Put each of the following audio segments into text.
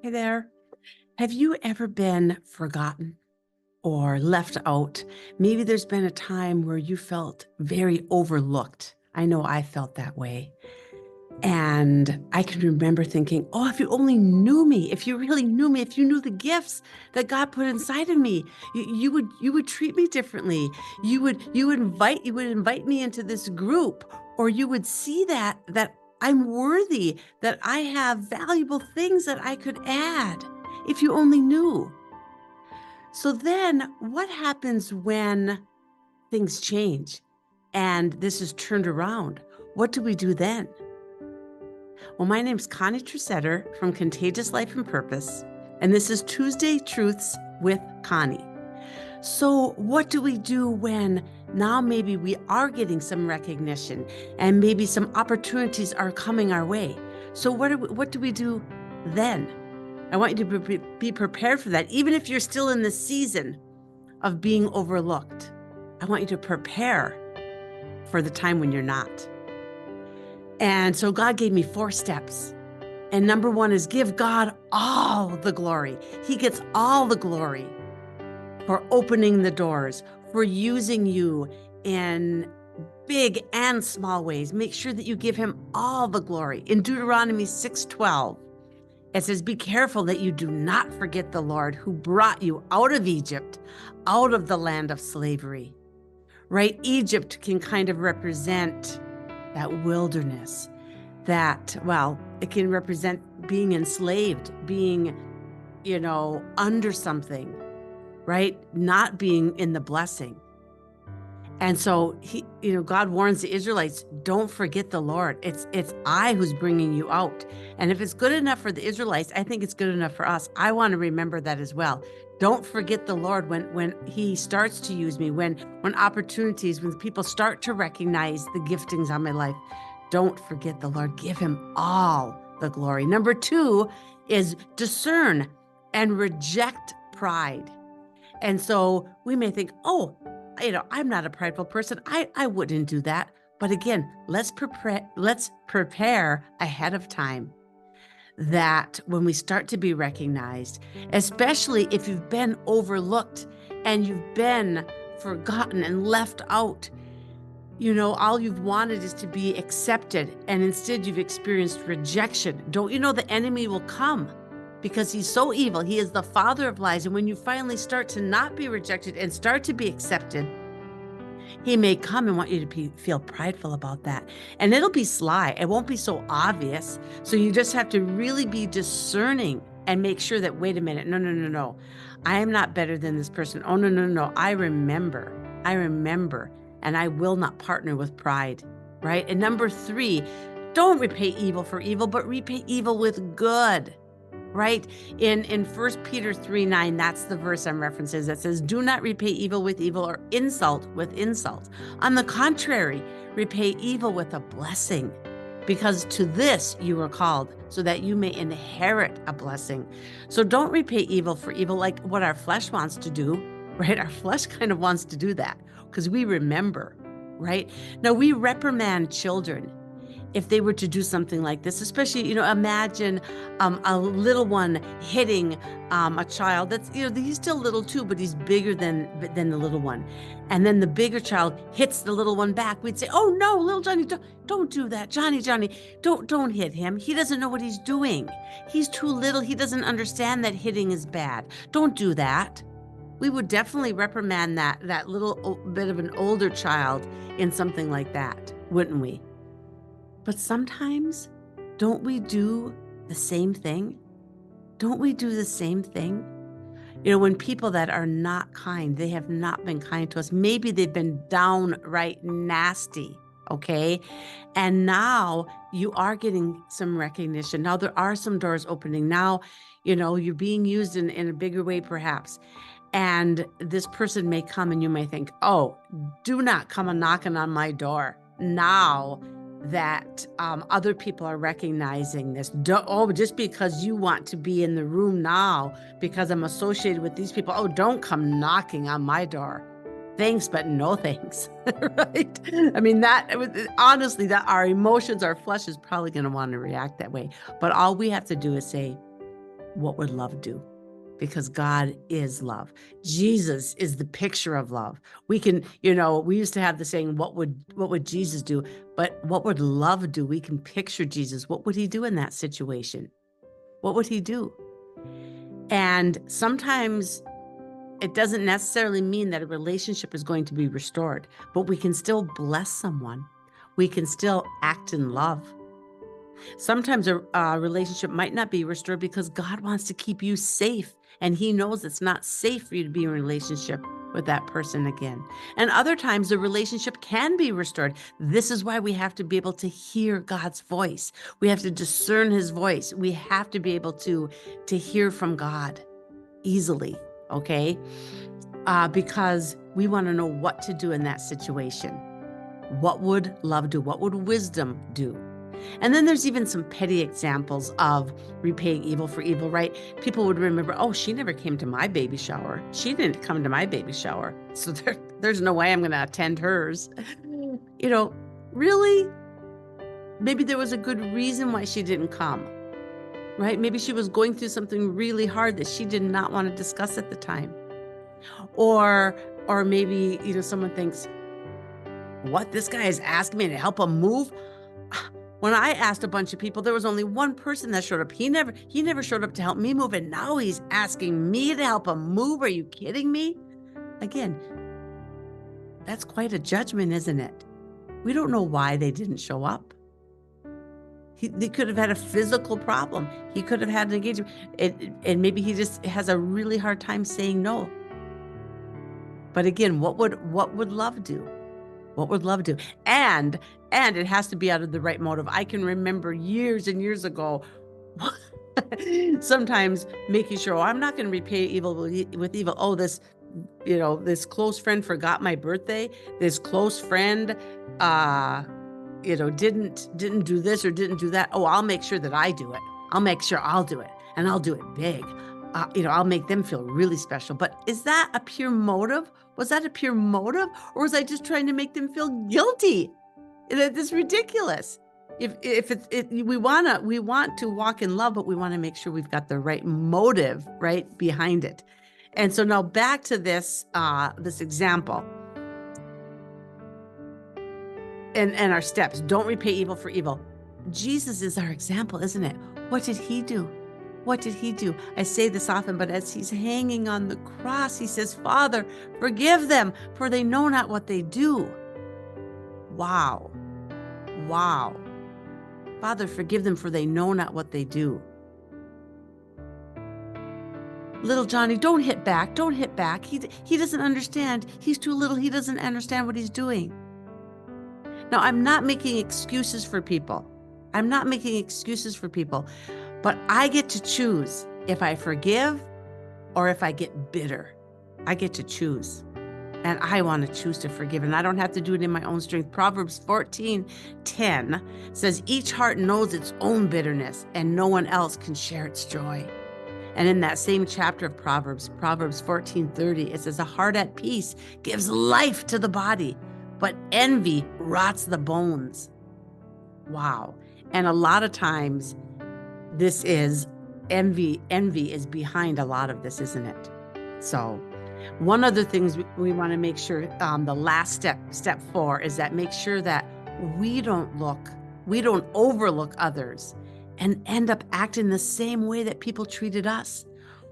Hey there. Have you ever been forgotten or left out? Maybe there's been a time where you felt very overlooked. I know I felt that way. And I can remember thinking, oh, if you only knew me, if you really knew me, if you knew the gifts that God put inside of me, you would treat me differently. You would invite me into this group, or you would see that I'm worthy, that I have valuable things that I could add if you only knew. So then what happens when things change and this is turned around? What do we do then? Well, my name's Connie Trusetter from Contagious Life and Purpose, and this is Tuesday Truths with Connie. So, what do we do when now maybe we are getting some recognition and maybe some opportunities are coming our way? So, what do we do then? I want you to be prepared for that. Even if you're still in the season of being overlooked, I want you to prepare for the time when you're not. And so God gave me 4 steps. And number 1 is give God all the glory. He gets all the glory for opening the doors, for using you in big and small ways. Make sure that you give him all the glory. In Deuteronomy 6:12, it says, be careful that you do not forget the Lord who brought you out of Egypt, out of the land of slavery. Right? Egypt can kind of represent that wilderness, it can represent being enslaved, being, under something, right? Not being in the blessing. And so God warns the Israelites, don't forget the Lord. It's I who's bringing you out. And if it's good enough for the Israelites, I think it's good enough for us. I want to remember that as well. Don't forget the Lord when he starts to use me, when opportunities, when people start to recognize the giftings on my life. Don't forget the Lord. Give him all the glory. Number 2 is discern and reject pride. And so we may think, oh, I'm not a prideful person. I wouldn't do that. But again, let's prepare ahead of time, that when we start to be recognized, especially if you've been overlooked and you've been forgotten and left out, all you've wanted is to be accepted, and instead you've experienced rejection. Don't you know the enemy will come? Because he's so evil. He is the father of lies. And when you finally start to not be rejected and start to be accepted, he may come and want you to feel prideful about that. And it'll be sly. It won't be so obvious. So you just have to really be discerning and make sure that, wait a minute, no. I am not better than this person. Oh, no. I remember, and I will not partner with pride, right? And number 3, don't repay evil for evil, but repay evil with good. Right? In 1 Peter 3:9, that's the verse I'm referencing, that says, do not repay evil with evil or insult with insult. On the contrary, repay evil with a blessing, because to this you were called, so that you may inherit a blessing. So don't repay evil for evil like what our flesh wants to do, right? Our flesh kind of wants to do that because we remember, right? Now we reprimand children if they were to do something like this, especially, imagine a little one hitting a child that's, he's still little too, but he's bigger than the little one. And then the bigger child hits the little one back. We'd say, oh no, little Johnny, don't do that. Johnny, don't hit him. He doesn't know what he's doing. He's too little. He doesn't understand that hitting is bad. Don't do that. We would definitely reprimand that little bit of an older child in something like that, wouldn't we? But sometimes, don't we do the same thing? Don't we do the same thing? When people that are not kind, they have not been kind to us. Maybe they've been downright nasty, okay? And now you are getting some recognition. Now there are some doors opening. Now, you're being used in a bigger way perhaps. And this person may come and you may think, oh, do not come a knocking on my door now that other people are recognizing this. Just because you want to be in the room now because I'm associated with these people, don't come knocking on my door. thanks, but no thanks, right? I mean, honestly, that our emotions, our flesh is probably going to want to react that way. But all we have to do is say, what would love do? Because God is love. Jesus is the picture of love. We can, we used to have the saying, what would Jesus do? But what would love do? We can picture Jesus. What would he do in that situation? What would he do? And sometimes it doesn't necessarily mean that a relationship is going to be restored, but we can still bless someone. We can still act in love. Sometimes a relationship might not be restored because God wants to keep you safe, and he knows it's not safe for you to be in a relationship with that person again. And other times the relationship can be restored. This is why we have to be able to hear God's voice. We have to discern his voice. We have to be able to hear from God easily, okay? Because we want to know what to do in that situation. What would love do? What would wisdom do? And then there's even some petty examples of repaying evil for evil, right? People would remember, oh, she never came to my baby shower. She didn't come to my baby shower. So there's no way I'm going to attend hers. Really? Maybe there was a good reason why she didn't come, right? Maybe she was going through something really hard that she did not want to discuss at the time. Or maybe, someone thinks, what, this guy is asking me to help him move? When I asked a bunch of people, there was only one person that showed up. He never showed up to help me move, and now he's asking me to help him move. Are you kidding me? Again, that's quite a judgment, isn't it? We don't know why they didn't show up. They could have had a physical problem. He could have had an engagement, and maybe he just has a really hard time saying no. But again, what would love do? What would love do? And it has to be out of the right motive. I can remember years and years ago, sometimes making sure, I'm not going to repay evil with evil. Oh, this close friend forgot my birthday. This close friend, didn't do this or didn't do that. Oh, I'll make sure that I do it. I'll make sure I'll do it, and I'll do it big. I'll make them feel really special. But is that a pure motive? Was that a pure motive? Or was I just trying to make them feel guilty? It's ridiculous. We want to walk in love, but we want to make sure we've got the right motive right behind it. And so now back to this example and our steps. Don't repay evil for evil. Jesus is our example, isn't it? What did he do? What did he do? I say this often, but as he's hanging on the cross, he says, Father, forgive them, for they know not what they do. Wow. Father, forgive them, for they know not what they do. Little Johnny, don't hit back. Don't hit back. He doesn't understand. He's too little. He doesn't understand what he's doing. Now, I'm not making excuses for people. But I get to choose if I forgive or if I get bitter. I get to choose. And I want to choose to forgive. And I don't have to do it in my own strength. Proverbs 14:10 says, each heart knows its own bitterness, and no one else can share its joy. And in that same chapter of Proverbs 14:30, it says, a heart at peace gives life to the body, but envy rots the bones. Wow. And a lot of times, this is envy. Envy is behind a lot of this, isn't it? So one other thing we want to make sure, the last step 4, is that make sure that we don't overlook others and end up acting the same way that people treated us.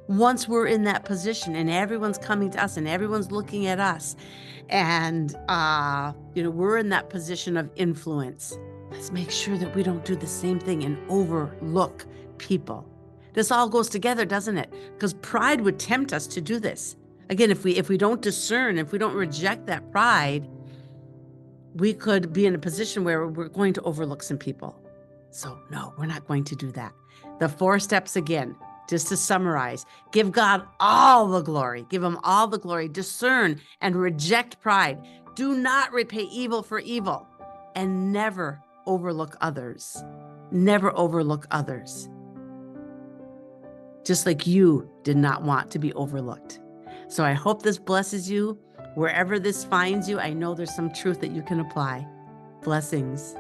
Once we're in that position and everyone's coming to us and everyone's looking at us and, we're in that position of influence, let's make sure that we don't do the same thing and overlook people. This all goes together, doesn't it? Because pride would tempt us to do this. Again, if we don't discern, if we don't reject that pride, we could be in a position where we're going to overlook some people. So no, we're not going to do that. The 4 steps again, just to summarize: give God all the glory, give him all the glory, discern and reject pride, do not repay evil for evil, and never overlook others. Never overlook others. Just like you did not want to be overlooked. So I hope this blesses you. Wherever this finds you, I know there's some truth that you can apply. Blessings.